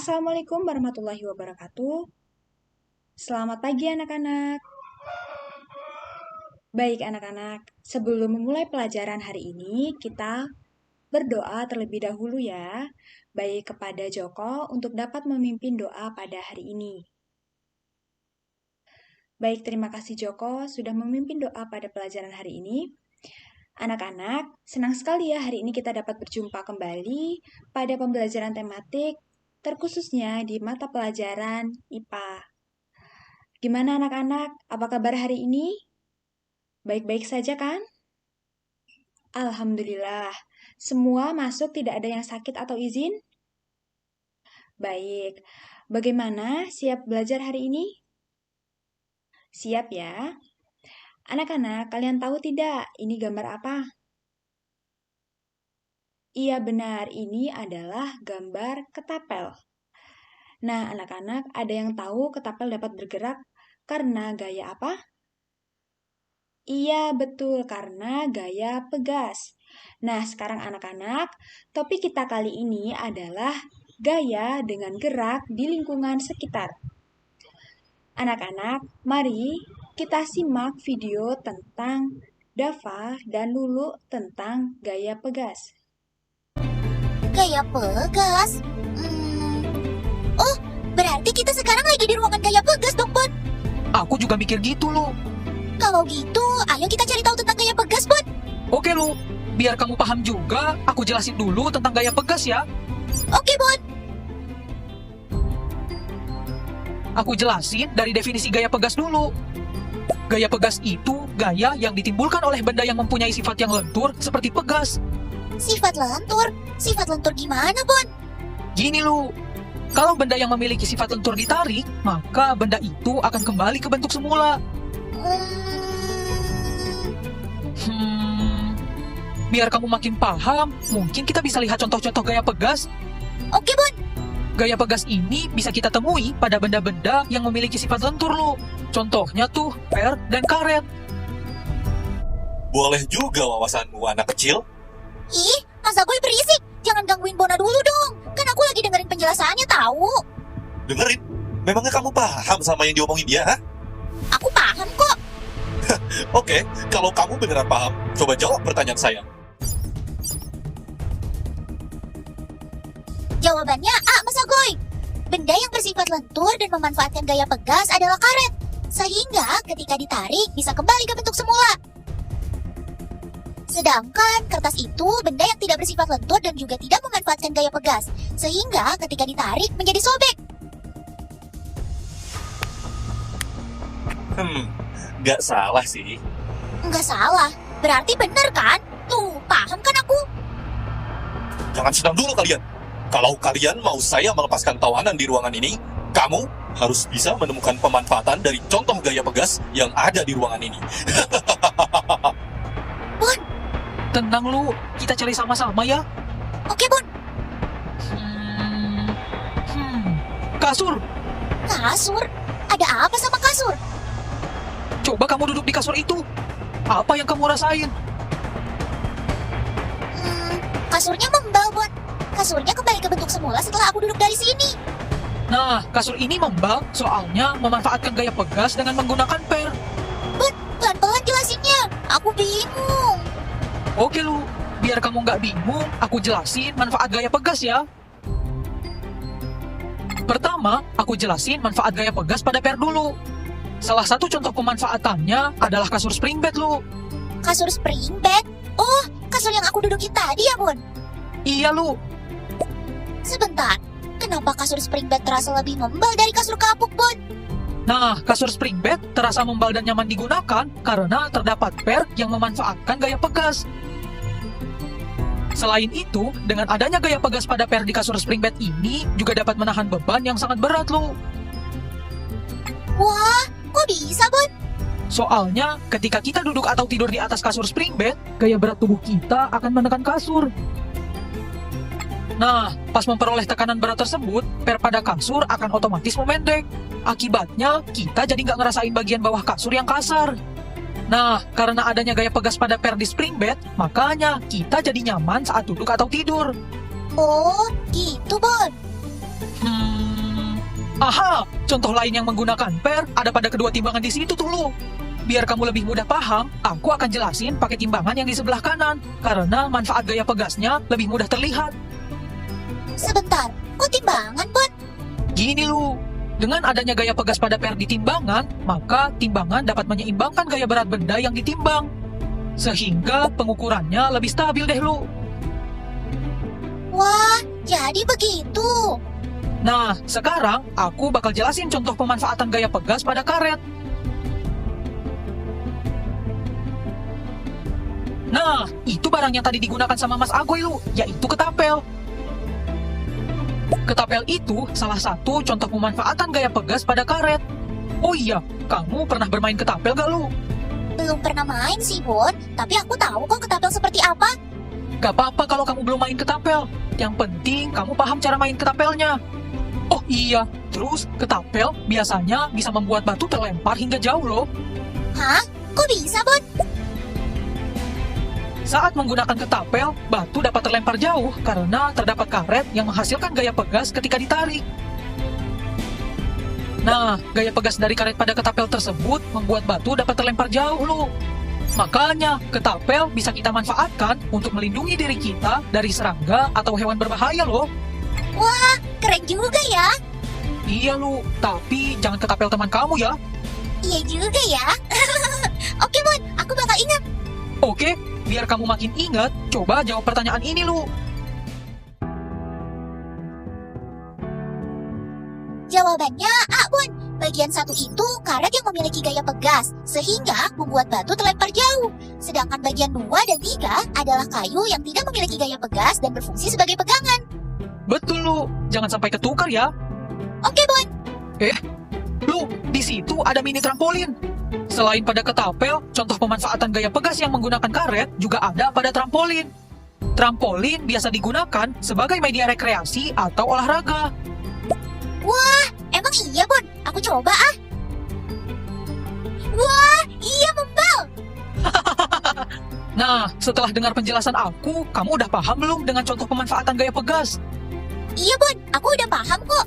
Assalamualaikum warahmatullahi wabarakatuh. Selamat pagi anak-anak. Baik anak-anak, sebelum memulai pelajaran hari ini, kita berdoa terlebih dahulu ya. Baik kepada Joko untuk dapat memimpin doa pada hari ini. Baik, terima kasih Joko sudah memimpin doa pada pelajaran hari ini. Anak-anak, senang sekali ya hari ini kita dapat berjumpa kembali pada pembelajaran tematik, terkhususnya di mata pelajaran IPA. Gimana anak-anak? Apa kabar hari ini? Baik-baik saja kan? Alhamdulillah. Semua masuk, tidak ada yang sakit atau izin? Baik. Bagaimana? Siap belajar hari ini? Siap ya? Anak-anak, kalian tahu tidak ini gambar apa? Iya benar, ini adalah gambar ketapel. Nah, anak-anak, ada yang tahu ketapel dapat bergerak karena gaya apa? Iya, betul, karena gaya pegas. Nah, sekarang anak-anak, topik kita kali ini adalah gaya dengan gerak di lingkungan sekitar. Anak-anak, mari kita simak video tentang Dava dan Lulu tentang gaya pegas. Gaya pegas? Oh, berarti kita sekarang lagi di ruangan gaya pegas dong, Bun. Aku juga mikir gitu, Lu. Kalau gitu, ayo kita cari tahu tentang gaya pegas, Bun. Oke, Lu. Biar kamu paham juga, aku jelasin dulu tentang gaya pegas ya. Oke, Bun. Aku jelasin dari definisi gaya pegas dulu. Gaya pegas itu gaya yang ditimbulkan oleh benda yang mempunyai sifat yang lentur seperti pegas. Sifat lentur? Sifat lentur gimana, Bun? Gini, Lu. Kalau benda yang memiliki sifat lentur ditarik, maka benda itu akan kembali ke bentuk semula. Biar kamu makin paham, mungkin kita bisa lihat contoh-contoh gaya pegas. Oke, Bun. Gaya pegas ini bisa kita temui pada benda-benda yang memiliki sifat lentur, Lu. Contohnya tuh per dan karet. Boleh juga wawasanmu anak kecil. Ih, Mas Agoy berisik. Jangan gangguin Bona dulu dong. Kan aku lagi dengerin penjelasannya tahu. Dengerin, memangnya kamu paham sama yang diomongin dia, ha? Aku paham kok. Oke, kalau kamu beneran paham, coba jawab pertanyaan saya. Jawabannya A, Mas Agoy. Benda yang bersifat lentur dan memanfaatkan gaya pegas adalah karet. Sehingga ketika ditarik bisa kembali ke bentuk semula. Sedangkan kertas itu benda yang tidak bersifat lentur dan juga tidak memanfaatkan gaya pegas. Sehingga ketika ditarik menjadi sobek. Nggak salah sih. Nggak salah. Berarti benar kan? Tuh, paham kan aku? Jangan senang dulu kalian. Kalau kalian mau saya melepaskan tawanan di ruangan ini, kamu harus bisa menemukan pemanfaatan dari contoh gaya pegas yang ada di ruangan ini. Bun, Tenang, Lu. Kita cari sama-sama ya. oke Bun. Kasur. Kasur? Ada apa sama kasur? Coba kamu duduk di kasur itu. Apa yang kamu rasain? Kasurnya membal, Bun. Kasurnya kembali ke bentuk semula setelah aku duduk dari sini. Nah, kasur ini membal soalnya memanfaatkan gaya pegas dengan menggunakan per. Bun, pelan-pelan jelasinnya. Aku bingung. Oke, Lu. Biar kamu nggak bingung, aku jelasin manfaat gaya pegas ya. Pertama, aku jelasin manfaat gaya pegas pada per dulu. Salah satu contoh pemanfaatannya adalah kasur spring bed, Lu. Kasur spring bed? Oh, kasur yang aku dudukin tadi ya, Bun? Iya, Lu. Sebentar, kenapa kasur spring bed terasa lebih membal dari kasur kapuk, Bun? Nah, kasur spring bed terasa membal dan nyaman digunakan karena terdapat per yang memanfaatkan gaya pegas. Selain itu, dengan adanya gaya pegas pada per di kasur spring bed ini juga dapat menahan beban yang sangat berat, Lu. Wah, kok bisa, Bun? Soalnya, ketika kita duduk atau tidur di atas kasur spring bed, gaya berat tubuh kita akan menekan kasur. Nah, pas memperoleh tekanan berat tersebut, per pada kasur akan otomatis memendek. Akibatnya, kita jadi nggak ngerasain bagian bawah kasur yang kasar. Nah, karena adanya gaya pegas pada per di spring bed, makanya kita jadi nyaman saat duduk atau tidur. Oh, gitu, Bun. Aha, contoh lain yang menggunakan per ada pada kedua timbangan di situ tuh lu. Biar kamu lebih mudah paham, aku akan jelasin pakai timbangan yang di sebelah kanan, karena manfaat gaya pegasnya lebih mudah terlihat. Sebentar, kok timbangan, Bon? Gini lu, dengan adanya gaya pegas pada per di timbangan, maka timbangan dapat menyeimbangkan gaya berat benda yang ditimbang. Sehingga pengukurannya lebih stabil deh lu. Wah, jadi begitu. Nah, sekarang aku bakal jelasin contoh pemanfaatan gaya pegas pada karet. Nah, itu barang yang tadi digunakan sama Mas Agoy lu, yaitu ketapel. Ketapel itu salah satu contoh pemanfaatan gaya pegas pada karet. Oh iya, kamu pernah bermain ketapel gak lu? Belum pernah main sih, Bon. Tapi aku tahu kok ketapel seperti apa. Gak apa-apa kalau kamu belum main ketapel. Yang penting kamu paham cara main ketapelnya. Oh iya, terus ketapel biasanya bisa membuat batu terlempar hingga jauh loh. Hah? Kok bisa, Bon? Saat menggunakan ketapel, batu dapat terlempar jauh karena terdapat karet yang menghasilkan gaya pegas ketika ditarik. Nah, gaya pegas dari karet pada ketapel tersebut membuat batu dapat terlempar jauh loh. Makanya, ketapel bisa kita manfaatkan untuk melindungi diri kita dari serangga atau hewan berbahaya loh. Wah, keren juga ya. Iya lu, tapi jangan ketapel teman kamu ya. Iya juga ya. Oke, Bon. Aku bakal ingat. Oke, biar kamu makin ingat, coba jawab pertanyaan ini lu. Jawabannya A, Bon. Bagian satu itu karet yang memiliki gaya pegas, sehingga membuat batu terlempar jauh. Sedangkan bagian 2 dan 3 adalah kayu yang tidak memiliki gaya pegas dan berfungsi sebagai pegangan. Betul lu, jangan sampai ketukar ya. Oke, Bon. Lu, di situ ada mini trampolin. Selain pada ketapel, contoh pemanfaatan gaya pegas yang menggunakan karet juga ada pada trampolin. Trampolin biasa digunakan sebagai media rekreasi atau olahraga. Wah, emang iya, Bon? Aku coba ah. Wah, iya membal. Nah, setelah dengar penjelasan aku, kamu udah paham belum dengan contoh pemanfaatan gaya pegas? Iya, Bon. Aku udah paham kok.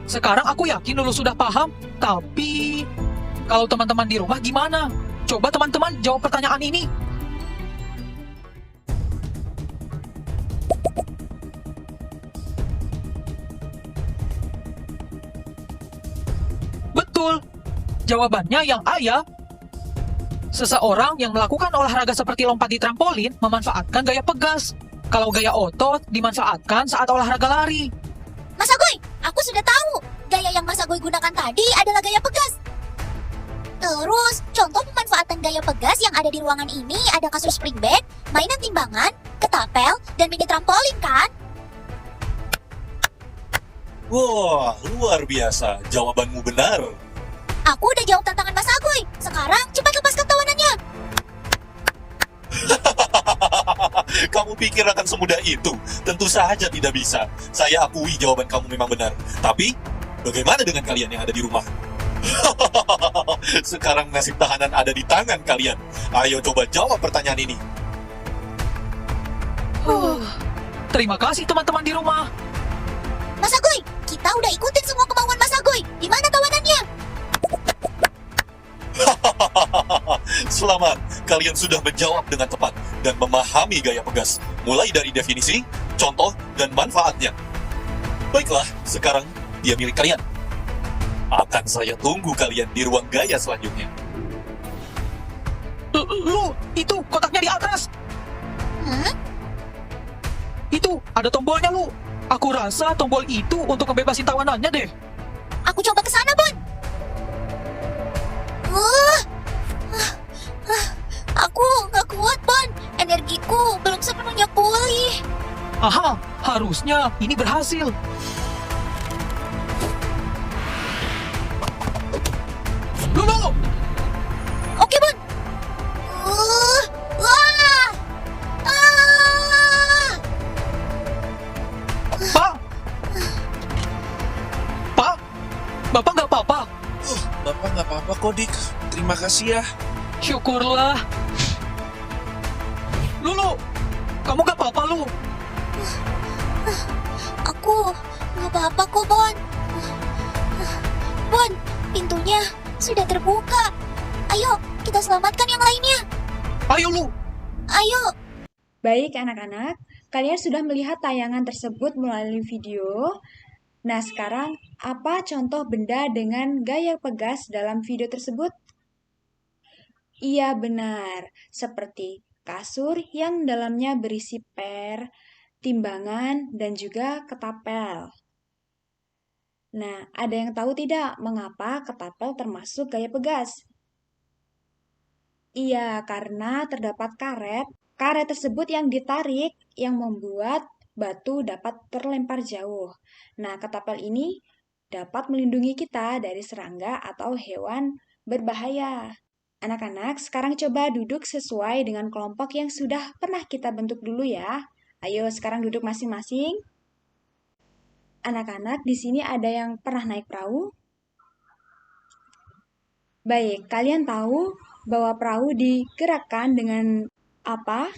Sekarang aku yakin lu sudah paham, tapi kalau teman-teman di rumah gimana? Coba teman-teman jawab pertanyaan ini. Betul. Jawabannya yang A ya. Seseorang yang melakukan olahraga seperti lompat di trampolin memanfaatkan gaya pegas. Kalau gaya otot dimanfaatkan saat olahraga lari. Mas Agoy, aku sudah tahu. Gaya yang Mas Agoy gunakan tadi adalah gaya pegas. Terus, contoh pemanfaatan gaya pegas yang ada di ruangan ini ada kasur spring bed, mainan timbangan, ketapel, dan mini trampolin kan? Wah, luar biasa. Jawabanmu benar. Aku udah jawab tantangan Mas Agoy. Sekarang, cepat lepaskan tawanannya. Kamu pikir akan semudah itu? Tentu saja tidak bisa. Saya akui jawaban kamu memang benar. Tapi, bagaimana dengan kalian yang ada di rumah? Sekarang nasib tahanan ada di tangan kalian. Ayo coba jawab pertanyaan ini. Terima kasih teman-teman di rumah. Mas Agoy, kita udah ikutin semua kemauan Mas Agoy. Di mana tawanannya? Selamat, kalian sudah menjawab dengan tepat dan memahami gaya pegas, mulai dari definisi, contoh, dan manfaatnya. Baiklah, sekarang dia milik kalian. Akan saya tunggu kalian di ruang gaya selanjutnya. Lu, itu kotaknya di atas. Itu, ada tombolnya lu. Aku rasa tombol itu untuk ngebebasin tawanannya deh. Aku coba ke sana, Bon. Aku nggak kuat, Bon. Energiku belum sepenuhnya pulih. Aha, harusnya ini berhasil. Lulu! Oke, Bon. Wah! Pak! Pak! Bapak nggak apa-apa? Bapak nggak apa-apa kok, Dik. Terima kasih ya. Syukurlah. Lulu! Kamu nggak apa-apa, Lu? Aku nggak apa-apa kok, Bon. Bon, pintunya sudah terbuka. Ayo, kita selamatkan yang lainnya. Ayo lu! Ayo. Baik anak-anak, kalian sudah melihat tayangan tersebut melalui video. Nah sekarang, apa contoh benda dengan gaya pegas dalam video tersebut? Iya benar, seperti kasur yang dalamnya berisi per, timbangan, dan juga ketapel. Nah, ada yang tahu tidak mengapa ketapel termasuk gaya pegas? Iya, karena terdapat karet. Karet tersebut yang ditarik yang membuat batu dapat terlempar jauh. Nah, ketapel ini dapat melindungi kita dari serangga atau hewan berbahaya. Anak-anak, sekarang coba duduk sesuai dengan kelompok yang sudah pernah kita bentuk dulu ya. Ayo, sekarang duduk masing-masing. Anak-anak, di sini ada yang pernah naik perahu? Baik, kalian tahu bahwa perahu digerakkan dengan apa?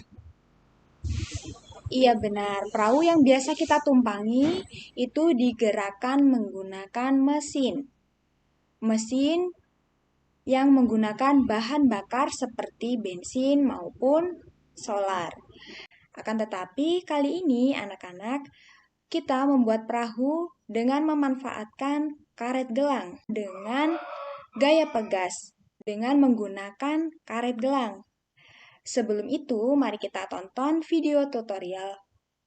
Iya benar, perahu yang biasa kita tumpangi itu digerakkan menggunakan mesin. Mesin yang menggunakan bahan bakar seperti bensin maupun solar. Akan tetapi kali ini anak-anak, kita membuat perahu dengan memanfaatkan karet gelang dengan gaya pegas dengan menggunakan karet gelang. Sebelum itu, mari kita tonton video tutorial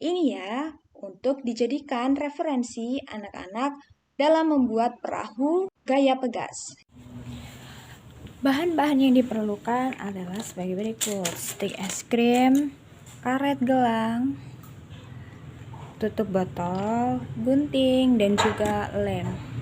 ini ya untuk dijadikan referensi anak-anak dalam membuat perahu gaya pegas. Bahan-bahan yang diperlukan adalah sebagai berikut: stik es krim, karet gelang, tutup botol, gunting, dan juga lem.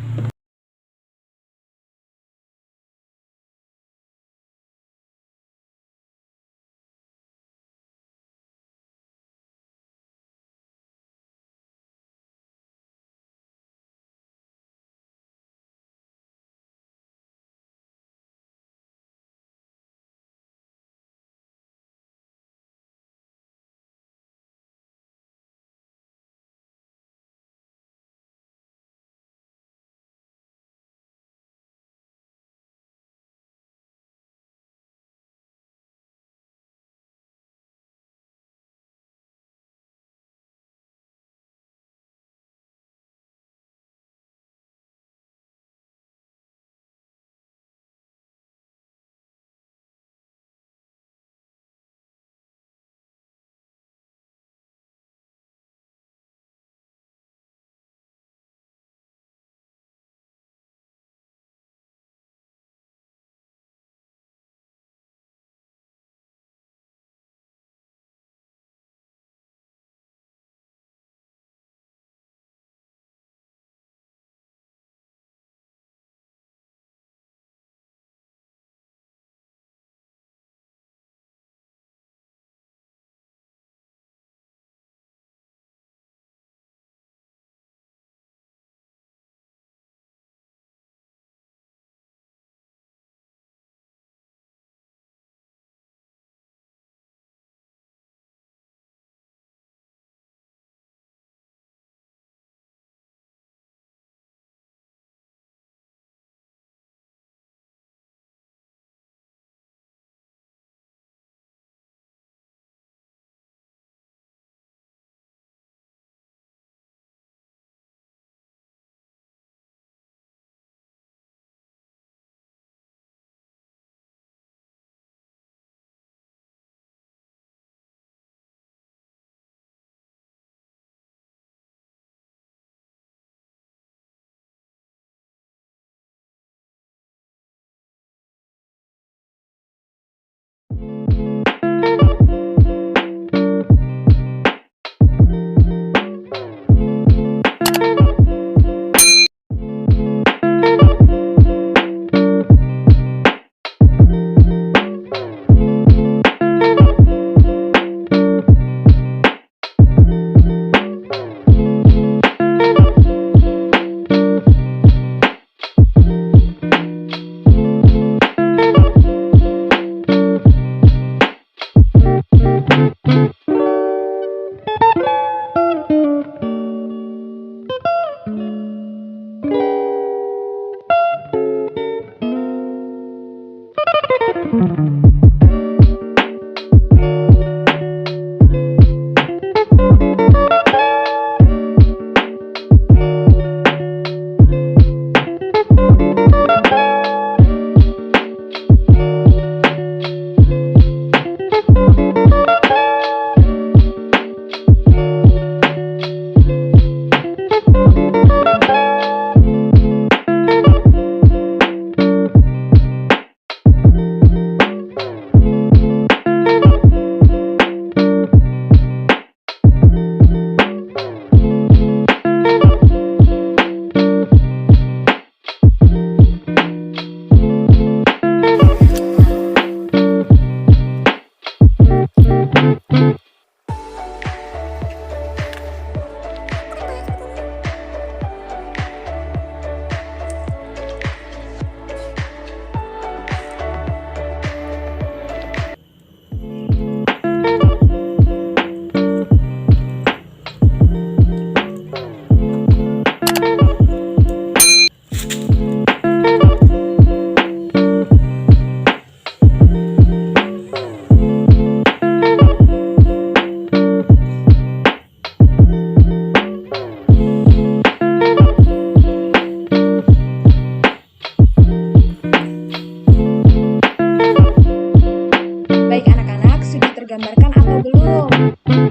Baik anak-anak, sudah tergambarkan atau belum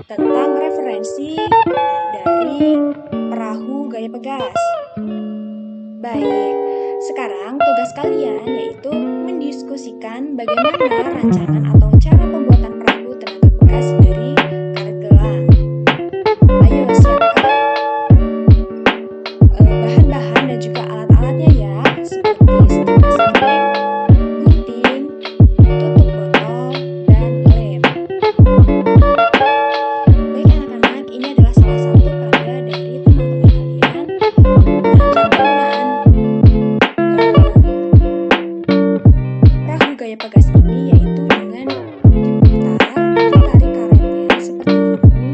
tentang referensi dari perahu gaya pegas? Baik, sekarang tugas kalian yaitu mendiskusikan bagaimana rancangan atau cara pembuatan perahu tenaga pegas dari karet gelang. Ayo siapkan bahan-bahan dan juga alat-alatnya ya, seperti stik listrik, gunting, tutup botol, dan lem. Baik anak-anak, ini adalah salah satu karya dari teman-teman kalian tentang penggunaan perahu gaya pegas ini, yaitu dengan ditarik karetnya seperti ini,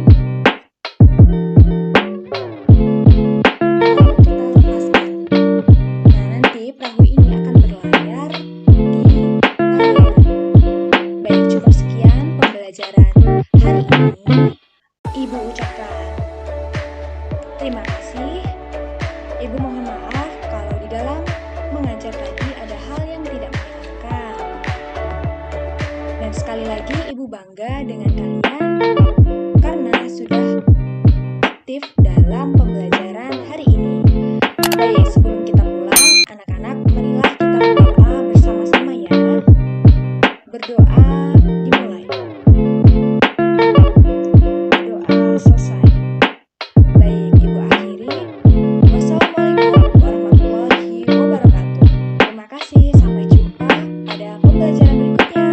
lalu kita lepaskan. Nah, nanti perahu ini akan berlayar di air. Baik, cukup sekian pembelajaran hari ini. Ibu ucapkan terima kasih. Ibu mohon maaf kalau di dalam mengajar tadi ada hal yang tidak menyenangkan. Dan sekali lagi Ibu bangga dengan kalian karena sudah aktif dalam pembelajaran hari ini. Baik, sebelum kita pulang, anak-anak, marilah kita berdoa bersama-sama ya. Berdoa dimulai. Doa selesai. Baik, Ibu akhiri. Wassalamualaikum warahmatullahi wabarakatuh. Terima kasih, sampai jumpa pada pembelajaran berikutnya.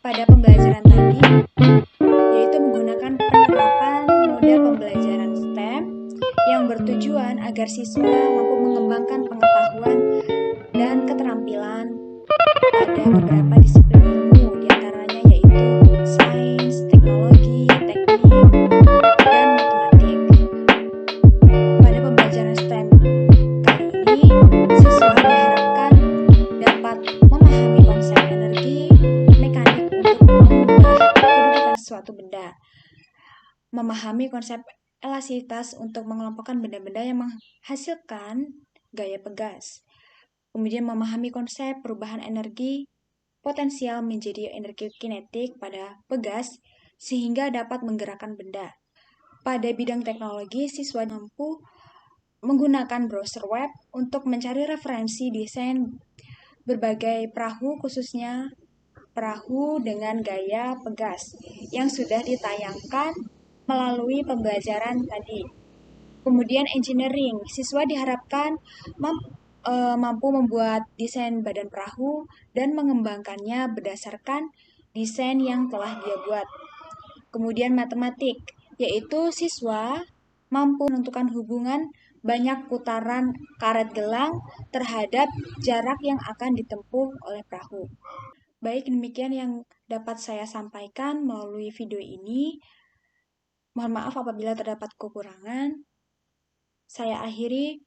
Pada pembelajaran tadi, yaitu menggunakan penerapan model pembelajaran STEM yang bertujuan agar siswa mampu mengembangkan pengetahuan dan keterampilan pada beberapa disiplin ilmu, diantaranya yaitu sains, teknologi, teknik, dan matematik. Pada pembelajaran STEM kali ini, siswa diharapkan dapat memahami konsep energi, mekanik untuk mengubah kedudukan suatu benda, memahami konsep elastisitas untuk mengelompokkan benda-benda yang menghasilkan gaya pegas, kemudian memahami konsep perubahan energi potensial menjadi energi kinetik pada pegas sehingga dapat menggerakkan benda. Pada bidang teknologi, siswa mampu menggunakan browser web untuk mencari referensi desain berbagai perahu, khususnya perahu dengan gaya pegas yang sudah ditayangkan melalui pembelajaran tadi. Kemudian engineering, siswa diharapkan mampu membuat desain badan perahu dan mengembangkannya berdasarkan desain yang telah dia buat. Kemudian matematik, yaitu siswa mampu menentukan hubungan banyak putaran karet gelang terhadap jarak yang akan ditempuh oleh perahu. Baik, demikian yang dapat saya sampaikan melalui video ini. Mohon maaf apabila terdapat kekurangan. Saya akhiri.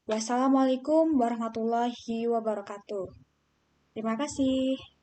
Wassalamualaikum warahmatullahi wabarakatuh. Terima kasih.